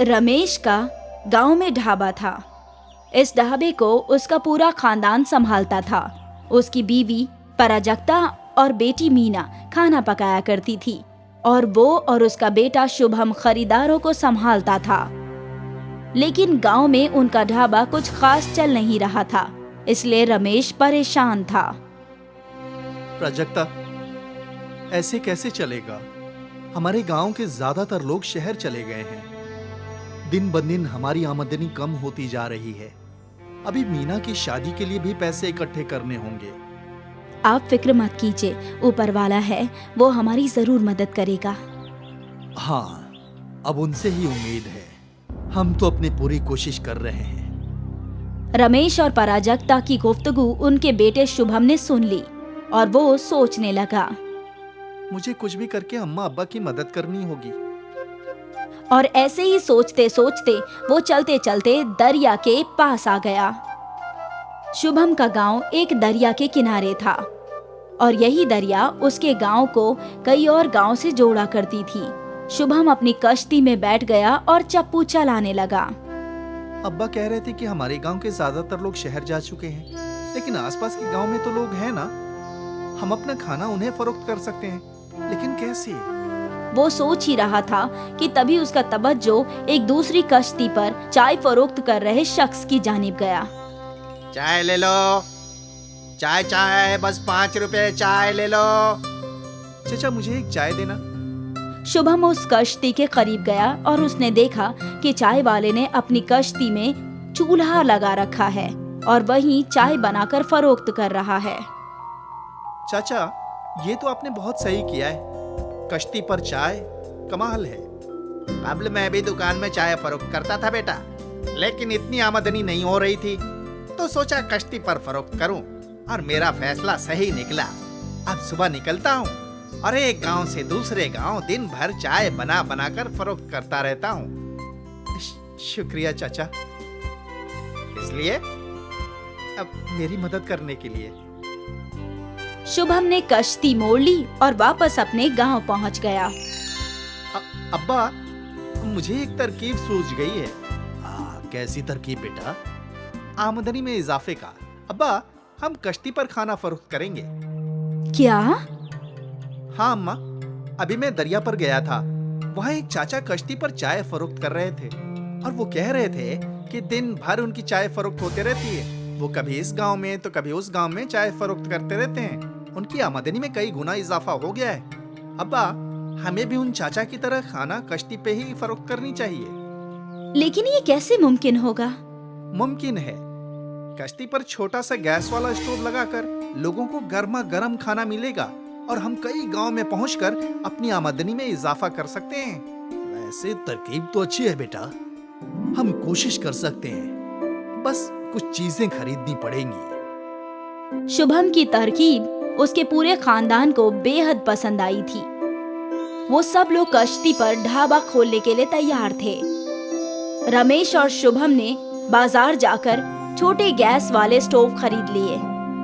रमेश का गांव में ढाबा था। इस ढाबे को उसका पूरा खानदान संभालता था। उसकी बीवी पराजक्ता और बेटी मीना खाना पकाया करती थी और वो और उसका बेटा शुभम खरीदारों को संभालता था। लेकिन गांव में उनका ढाबा कुछ खास चल नहीं रहा था, इसलिए रमेश परेशान था। प्राजक्ता, ऐसे कैसे चलेगा? हमारे गांव के ज्यादातर लोग शहर चले गए हैं। दिन ब दिन हमारी आमदनी कम होती जा रही है। अभी मीना की शादी के लिए भी पैसे इकट्ठे करने होंगे। आप फिक्र मत कीजिए, ऊपर वाला है, वो हमारी जरूर मदद करेगा। हाँ, अब उनसे ही उम्मीद है। हम तो अपनी पूरी कोशिश कर रहे हैं। रमेश और पराजक्ता की गुफ्तगू उनके बेटे शुभम ने सुन ली और वो सोचने लगा, मुझे कुछ भी करके अम्मा अब्बा की मदद करनी होगी। और ऐसे ही सोचते सोचते वो चलते चलते दरिया के पास आ गया। शुभम का गांव एक दरिया के किनारे था और यही दरिया उसके गांव को कई और गांव से जोड़ा करती थी। शुभम अपनी कश्ती में बैठ गया और चप्पू चलाने लगा। अब्बा कह रहे थे कि हमारे गांव के ज्यादातर लोग शहर जा चुके हैं, लेकिन आसपास के गांव में तो लोग हैं ना। हम अपना खाना उन्हें फरोख्त कर सकते हैं, लेकिन कैसे? वो सोच ही रहा था कि तभी उसका तवज्जो एक दूसरी कश्ती पर चाय फरोख्त कर रहे शख्स की जानिब गया। चाय ले लो, चाय चाय, बस 5 रुपए चाय ले लो। चाचा, मुझे एक चाय देना। शुभम उस कश्ती के करीब गया और उसने देखा कि चाय वाले ने अपनी कश्ती में चूल्हा लगा रखा है और वहीं चाय बनाकर फरोख्त कर रहा है। चाचा, ये तो आपने बहुत सही किया है। कश्ती पर चाय, कमाल है। कबल मैं भी दुकान में चाय फरोख्त करता था बेटा, लेकिन इतनी आमदनी नहीं हो रही थी, तो सोचा कश्ती पर फरोख्त करूं और मेरा फैसला सही निकला। अब सुबह निकलता हूं और एक गांव से दूसरे गांव दिन भर चाय बना बना कर फरोख्त करता रहता हूं। शुक्रिया चाचा, इसलिए अब मेरी मदद करने के लिए। शुभम ने कश्ती मोड़ ली और वापस अपने गांव पहुंच गया। अब्बा, मुझे एक तरकीब सूझ गई है। कैसी तरकीब बेटा? आमदनी में इजाफे का। अब्बा, हम कश्ती पर खाना फरोख्त करेंगे। क्या? हाँ अम्मा, अभी मैं दरिया पर गया था। वहाँ एक चाचा कश्ती पर चाय फरोख्त कर रहे थे और वो कह रहे थे कि दिन भर उनकी चाय फरोख्त होती रहती है। वो कभी इस गांव में तो कभी उस गांव में चाय फरोख्त करते रहते हैं। उनकी आमदनी में कई गुना इजाफा हो गया है। अब्बा, हमें भी उन चाचा की तरह खाना कश्ती पे ही फरोख्त करनी चाहिए। लेकिन ये कैसे मुमकिन होगा? मुमकिन है। कश्ती पर छोटा सा गैस वाला स्टोव लगाकर लोगों को गर्मा गर्म खाना मिलेगा और हम कई गांव में पहुंचकर अपनी आमदनी में इजाफा कर सकते हैं। वैसे तरकीब तो अच्छी है बेटा, हम कोशिश कर सकते हैं। बस कुछ चीजें खरीदनी पड़ेंगी। शुभम की तरकीब उसके पूरे खानदान को बेहद पसंद आई थी। वो सब लोग कश्ती पर ढाबा खोलने के लिए तैयार थे। रमेश और शुभम ने बाजार जाकर छोटे गैस वाले स्टोव खरीद लिए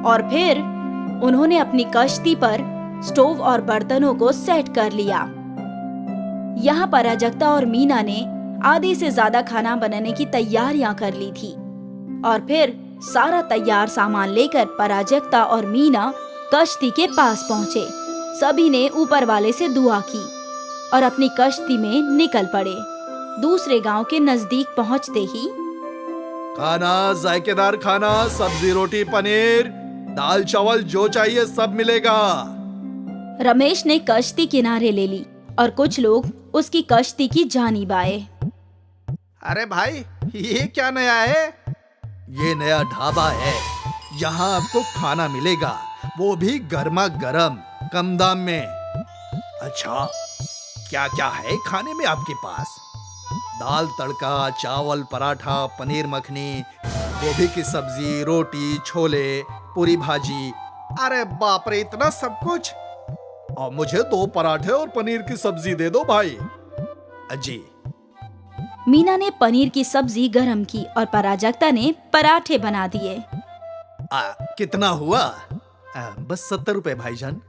और फिर उन्होंने अपनी कश्ती पर स्टोव और बर्तनों को सेट कर लिया। यहाँ पराजक्ता और मीना ने आधे से ज्यादा खाना बनाने की तैयारियां कर ली थी और फिर सारा तैयार सामान लेकर पराजक्ता और मीना कश्ती के पास पहुँचे। सभी ने ऊपर वाले से दुआ की और अपनी कश्ती में निकल पड़े। दूसरे गांव के नजदीक पहुँचते ही खाना, जायकेदार खाना, सब्जी, रोटी, पनीर, दाल, चावल, जो चाहिए सब मिलेगा। रमेश ने कश्ती किनारे ले ली और कुछ लोग उसकी कश्ती की जानिब आए। अरे भाई, ये क्या नया है? ये नया ढाबा है। यहाँ आपको खाना मिलेगा, वो भी गर्मा गर्म, कम दाम में। अच्छा, क्या क्या है खाने में आपके पास? दाल तड़का, चावल, पराठा, पनीर मखनी, गोभी की सब्जी, रोटी, छोले, पूरी भाजी। अरे बाप रे, इतना सब कुछ! और मुझे 2 पराठे और पनीर की सब्जी दे दो भाई। अजी। मीना ने पनीर की सब्जी गरम की और पराजक्ता ने पराठे बना दिए। कितना हुआ? बस 70 रुपए भाईजान।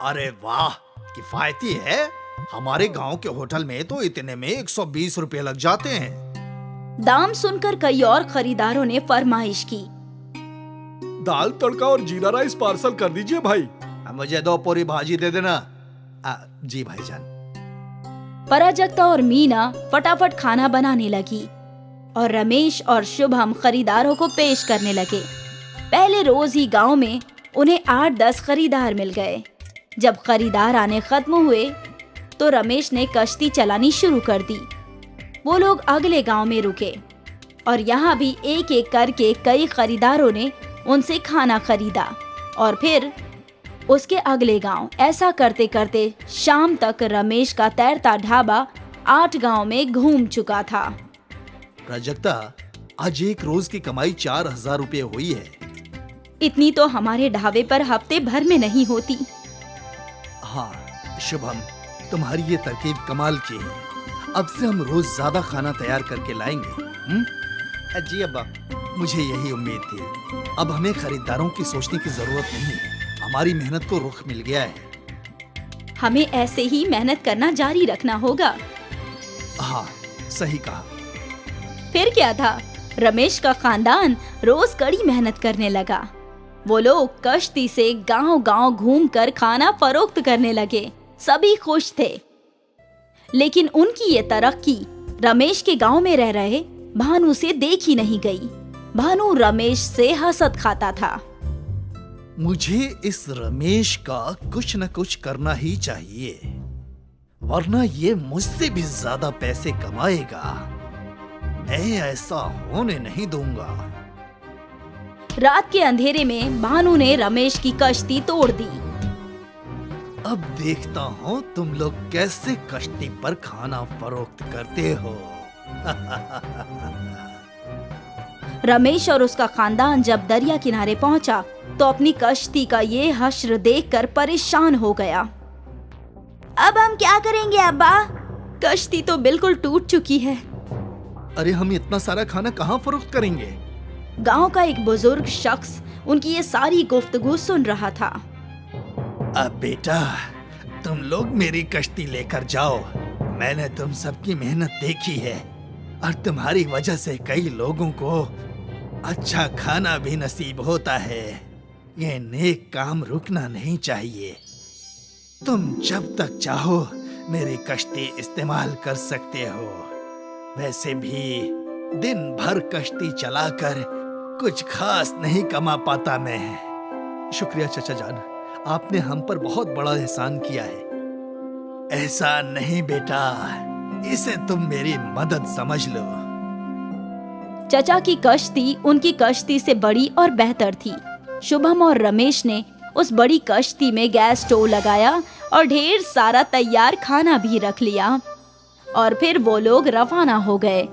अरे वाह, किफायती है। हमारे गांव के होटल में तो इतने में 120 रुपए लग जाते हैं। दाम सुनकर कई और खरीदारों ने फरमाइश की। दाल तड़का और जीरा राइस पार्सल कर दीजिए भाई। मुझे 2 पूरी भाजी दे देना। जी भाईजान। पराजक्ता और मीना फटाफट खाना बनाने लगी और रमेश और शुभम खरीदारों को पेश करने लगे। पहले रोज ही गांव में उन्हें 8-10 खरीदार मिल गए। जब खरीदार आने खत्म हुए तो रमेश ने कश्ती चलानी शुरू कर दी। वो लोग अगले गांव में रुके और यहाँ भी एक एक करके कई खरीदारों ने उनसे खाना खरीदा और फिर उसके अगले गांव। ऐसा करते करते शाम तक रमेश का तैरता ढाबा 8 गांव में घूम चुका था। प्राजक्ता, आज एक रोज की कमाई 4000 रुपए हुई है। इतनी तो हमारे ढाबे पर हफ्ते भर में नहीं होती। हाँ शुभम, तुम्हारी ये तरकीब कमाल की है। अब से हम रोज ज्यादा खाना तैयार करके लाएंगे। जी अब्बा। मुझे यही उम्मीद थी। अब हमें खरीदारों की सोचने की जरूरत नहीं है। हमारी मेहनत को रुख मिल गया है। हमें ऐसे ही मेहनत करना जारी रखना होगा। हाँ, सही कहा। फिर क्या था, रमेश का खानदान रोज कड़ी मेहनत करने लगा। वो लोग कश्ती से गांव-गांव घूमकर खाना फरोख्त करने लगे। सभी खुश थे। लेकिन उनकी ये तरक्की रमेश के गांव में रह रहे भानु से देखी नहीं गई। भानु रमेश से हसद खाता था। मुझे इस रमेश का कुछ न कुछ करना ही चाहिए, वरना ये मुझसे भी ज्यादा पैसे कमाएगा। मैं ऐसा होने नहीं दूंगा। रात के अंधेरे में भानु ने रमेश की कश्ती तोड़ दी। अब देखता हूँ तुम लोग कैसे कश्ती पर खाना फरोख्त करते हो। रमेश और उसका खानदान जब दरिया किनारे पहुंचा तो अपनी कश्ती का ये हश्र देखकर परेशान हो गया। अब हम क्या करेंगे अब्बा? कश्ती तो बिल्कुल टूट चुकी है। अरे हम इतना सारा खाना कहाँ फरोख्त करेंगे? गांव का एक बुजुर्ग शख्स उनकी ये सारी गुफ्तगू सुन रहा था। अब बेटा, तुम लोग मेरी कश्ती लेकर जाओ। मैंने तुम सबकी मेहनत देखी है और तुम्हारी वजह से कई लोगों को अच्छा खाना भी नसीब होता है। ये नेक काम रुकना नहीं चाहिए। तुम जब तक चाहो मेरी कश्ती इस्तेमाल कर सकते हो। वैसे भी दिन भर कश्ती चलाकर कुछ खास नहीं कमा पाता मैं। शुक्रिया चाचा जान, आपने हम पर बहुत बड़ा एहसान किया है। ऐसा नहीं बेटा, इसे तुम मेरी मदद समझ लो। चचा की कश्ती उनकी कश्ती से बड़ी और बेहतर थी। शुभम और रमेश ने उस बड़ी कश्ती में गैस स्टोव लगाया और ढेर सारा तैयार खाना भी रख लिया और फिर वो लोग रवाना हो गए।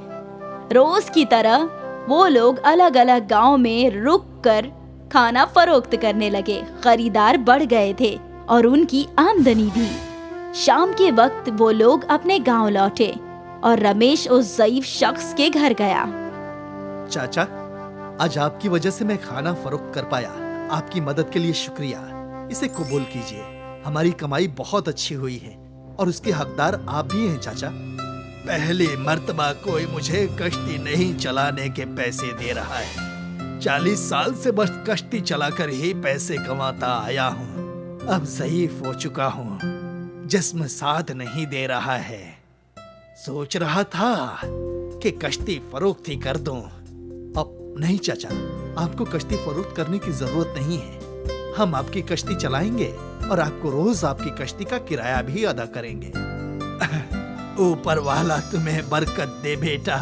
रोज की तरह वो लोग अलग अलग गांव में रुक कर खाना फरोख्त करने लगे। खरीदार बढ़ गए थे और उनकी आमदनी भी। शाम के वक्त वो लोग अपने गांव लौटे और रमेश उस ज़ईफ शख्स के घर गया। चाचा, आज आपकी वजह से मैं खाना फरोख्त कर पाया। आपकी मदद के लिए शुक्रिया। इसे कबूल कीजिए। हमारी कमाई बहुत अच्छी हुई है और उसके हकदार आप भी हैं चाचा। पहली मर्तबा कोई मुझे कश्ती नहीं चलाने के पैसे दे रहा है। 40 साल से बस कश्ती चलाकर ही पैसे कमाता आया हूँ। अब ज़ईफ हो चुका हूँ, जिस्म साथ नहीं दे रहा है। सोच रहा था कि कश्ती फरोख्त ही कर दूं। अब नहीं चाचा, आपको कश्ती फरोख्त करने की जरूरत नहीं है। हम आपकी कश्ती चलाएंगे और आपको रोज आपकी कश्ती का किराया भी अदा करेंगे। ऊपर वाला तुम्हें बरकत दे बेटा।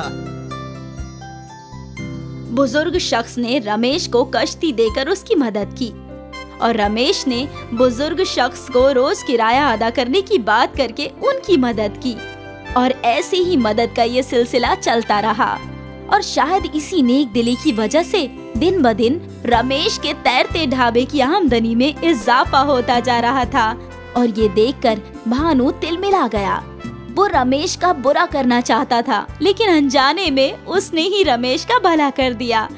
बुजुर्ग शख्स ने रमेश को कश्ती देकर उसकी मदद की और रमेश ने बुजुर्ग शख्स को रोज किराया अदा करने की बात करके उनकी मदद की और ऐसे ही मदद का ये सिलसिला चलता रहा। और शायद इसी नेक दिली की वजह से दिन ब दिन रमेश के तैरते ढाबे की आमदनी में इजाफा होता जा रहा था। और ये देखकर भानु तिलमिला गया। वो रमेश का बुरा करना चाहता था, लेकिन अनजाने में उसने ही रमेश का भला कर दिया।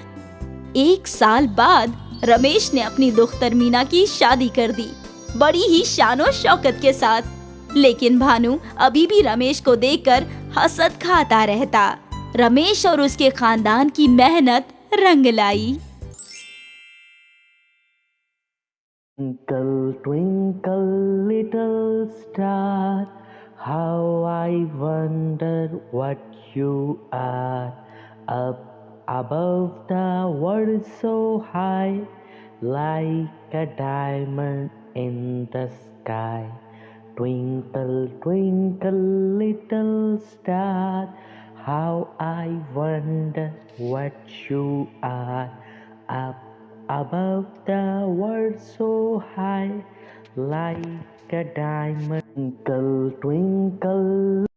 1 साल बाद रमेश ने अपनी दुख्तर मीना की शादी कर दी, बड़ी ही शानो शौकत के साथ। लेकिन भानु अभी भी रमेश को देखकर हसद खाता रहता। रमेश और उसके खानदान की मेहनत रंग लाई। Twinkle, twinkle, little star, how I wonder what you are. Up above the world so high, like a diamond in the sky. Twinkle, twinkle, little star, how I wonder what you are. Up above the world so high, like a diamond. Twinkle, twinkle.